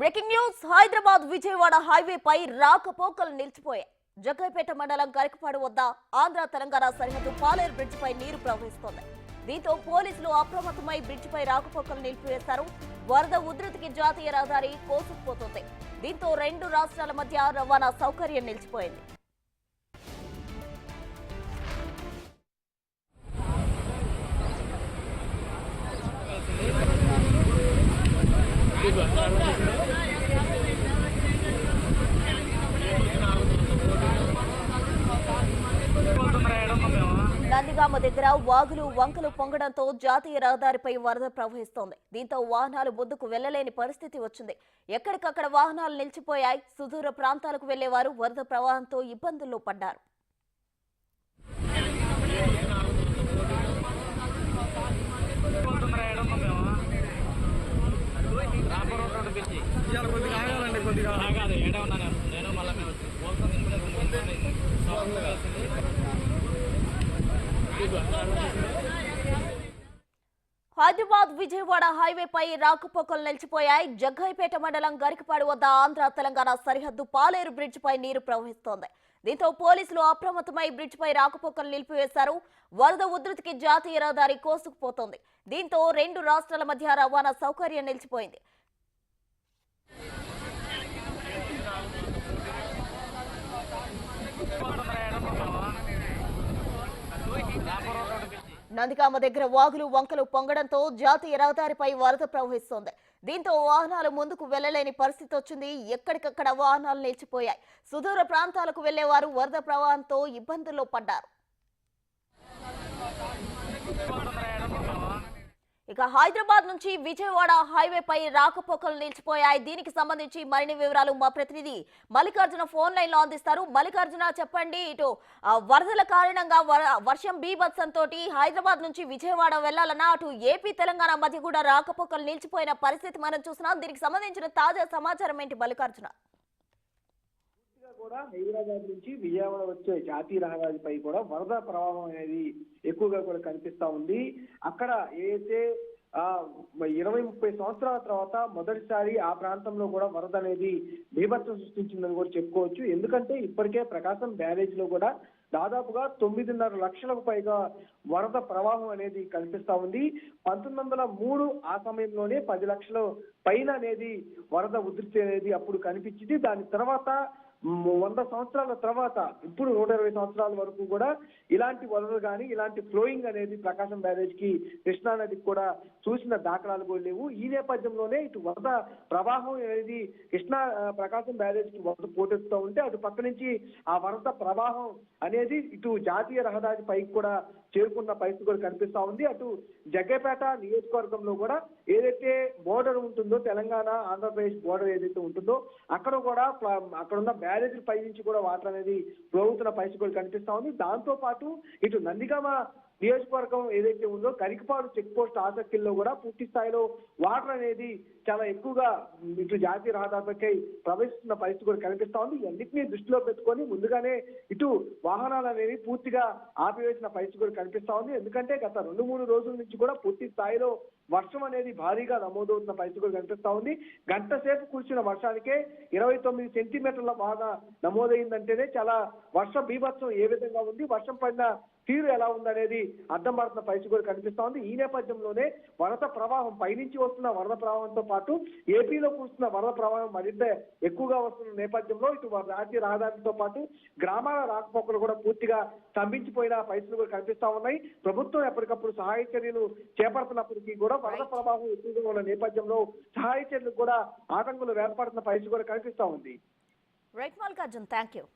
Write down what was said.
Breaking news Hyderabad Vijayawada highway పై రాకపోకలు నిలిచిపోయాయి. జగ్గైపేట మండలం గరికపాడు వద్ద ఆంధ్ర తెలంగాణ సరిహద్దు పాలేరు బ్రిడ్జ్ పై నీరు ప్రవహిస్తోంది. దీంతో పోలీసులు అప్రమత్తమై బ్రిడ్జ్ పై రాకపోకలు నిలిపివేశారు. వరద ఉధృతికి జాతీయ రహదారి కోసుకుపోతోంది. దీంతో రెండు రాష్ట్రాల మధ్య రవాణా సౌకర్యం నిలిచిపోయింది. నందిగామ దగ్గర వాగులు వంకలు పొంగడంతో జాతీయ రహదారిపై వరద ప్రవహిస్తోంది. దీంతో వాహనాలు ముందుకు వెళ్లలేని పరిస్థితి వచ్చింది. ఎక్కడికక్కడ వాహనాలు నిలిచిపోయాయి. సుదూర ప్రాంతాలకు వెళ్లేవారు వరద ప్రవాహంతో ఇబ్బందుల్లో పడ్డారు. హైదరాబాద్ విజయవాడ హైవే పై రాకపోకలు నిలిచిపోయాయి. జగ్గైపేట మండలం గరికపాడు వద్ద ఆంధ్ర తెలంగాణ సరిహద్దు పాలేరు బ్రిడ్జ్ పై నీరు ప్రవహిస్తోంది. దీంతో పోలీసులు అప్రమత్తమై బ్రిడ్జ్ పై రాకపోకలు నిలిపివేశారు. వరద ఉధృతికి జాతీయ రహదారి కోసుకుపోతోంది. దీంతో రెండు రాష్ట్రాల మధ్య రవాణా సౌకర్యం నిలిచిపోయింది. నందిగామ దగ్గర వాగులు వంకలు పొంగడంతో జాతీయ రహదారిపై వరద ప్రవహిస్తోంది. దీంతో వాహనాలు ముందుకు వెళ్లలేని పరిస్థితి వచ్చింది. ఎక్కడికక్కడ వాహనాలు నిలిచిపోయాయి. సుదూర ప్రాంతాలకు వెళ్లేవారు వరద ప్రవాహంతో ఇబ్బందుల్లో పడ్డారు. ఇక హైదరాబాద్ నుంచి విజయవాడ హైవే పై రాకపోకలు నిలిచిపోయాయి. దీనికి సంబంధించి మరిన్ని వివరాలు మా ప్రతినిధి మల్లికార్జున ఫోన్ లైన్ లో అందిస్తారు. మల్లికార్జున, చెప్పండి. ఇటు వరదల కారణంగా వర్షం బీభత్సంతో హైదరాబాద్ నుంచి విజయవాడ వెళ్లాలన్నా అటు ఏపీ తెలంగాణ మధ్య కూడా రాకపోకలు నిలిచిపోయిన పరిస్థితి మనం చూస్తున్నాం. దీనికి సంబంధించిన తాజా సమాచారం ఏంటి మల్లికార్జున? కూడా హైదరాబాద్ నుంచి విజయవాడ వచ్చే జాతీయ రహదారిపై కూడా వరద ప్రవాహం అనేది ఎక్కువగా కూడా కనిపిస్తా ఉంది. అక్కడ ఏదైతే 20-30 సంవత్సరాల తర్వాత మొదటిసారి ఆ ప్రాంతంలో కూడా వరద అనేది బీభత్సం సృష్టించిందని కూడా చెప్పుకోవచ్చు. ఎందుకంటే ఇప్పటికే ప్రకాశం బ్యారేజ్ లో కూడా దాదాపుగా 9.5 లక్షలకు పైగా వరద ప్రవాహం అనేది కనిపిస్తా ఉంది. 1903 ఆ సమయంలోనే 10 లక్షల పైన అనేది వరద ఉధృతి అనేది అప్పుడు కనిపించింది. దాని తర్వాత 100 సంవత్సరాల తర్వాత ఇప్పుడు 120 సంవత్సరాల వరకు కూడా ఇలాంటి వరదలు కానీ ఇలాంటి ఫ్లోయింగ్ అనేది ప్రకాశం బ్యారేజ్ కి కృష్ణా నదికి కూడా చూసిన దాఖలాలు కూడా లేవు. ఈ నేపథ్యంలోనే ఇటు వరద ప్రవాహం అనేది ప్రకాశం బ్యారేజ్ కి వరద పోటెత్తుతూ ఉంటే అటు పక్క నుంచి ఆ వరద ప్రవాహం అనేది ఇటు జాతీయ రహదారి పైకి కూడా చేరుకున్న పరిస్థితి కూడా కనిపిస్తా ఉంది. అటు జగ్గైపేట నియోజకవర్గంలో కూడా ఏదైతే బోర్డర్ ఉంటుందో, తెలంగాణ ఆంధ్రప్రదేశ్ బోర్డర్ ఏదైతే ఉంటుందో అక్కడ కూడా అక్కడున్న బ్యారేజ్ పై నుంచి కూడా వాటర్ అనేది ఫ్లో అవుతున్న పరిస్థితి కూడా కనిపిస్తా ఉంది. దాంతో పాటు ఇటు నందిగామ నియోజకవర్గం ఏదైతే ఉందో గరికపాడు చెక్ పోస్ట్ ఆసక్తిలో కూడా పూర్తి స్థాయిలో వాటర్ అనేది చాలా ఎక్కువగా ఇటు జాతీయ రహదారిపై ప్రవేశిస్తున్న పరిస్థితి కూడా కనిపిస్తా ఉంది. అన్నింటినీ దృష్టిలో పెట్టుకొని ముందుగానే ఇటు వాహనాలు అనేవి పూర్తిగా ఆపివేసిన పరిస్థితి కూడా కనిపిస్తా ఉంది. ఎందుకంటే గత 2-3 రోజుల నుంచి కూడా పూర్తి స్థాయిలో వర్షం అనేది భారీగా నమోదవుతున్న పరిస్థితి కూడా కనిపిస్తా ఉంది. గంట సేపు కురిసిన వర్షానికే 29 సెంటీమీటర్ల బాగా నమోదైందంటేనే చాలా వర్ష బీభత్సం ఏ విధంగా ఉంది, వర్షం పడిన తీరు ఎలా ఉందనేది అర్థం పడుతున్న పరిస్థితి కూడా కనిపిస్తా ఉంది. ఈ నేపథ్యంలోనే వరద ప్రవాహం పైనుంచి వస్తున్న వరద ప్రవాహంతో పాటు ఏపీలో కురుస్తున్న వరద ప్రవాహం మరింత ఎక్కువగా వస్తున్న నేపథ్యంలో ఇటు జాతీయ రహదారితో పాటు గ్రామాల రాకపోకలు కూడా పూర్తిగా స్తంభించిపోయిన పరిస్థితులు కూడా కనిపిస్తా ఉన్నాయి. ప్రభుత్వం ఎప్పటికప్పుడు సహాయ చర్యలు చేపడుతున్నప్పటికీ కూడా వరద ప్రవాహం ఎక్కువగా ఉన్న నేపథ్యంలో సహాయ చర్యలకు కూడా ఆటంకులు ఏర్పడుతున్న పరిస్థితి కూడా కనిపిస్తా ఉంది. Right Mallikarjun, thank you.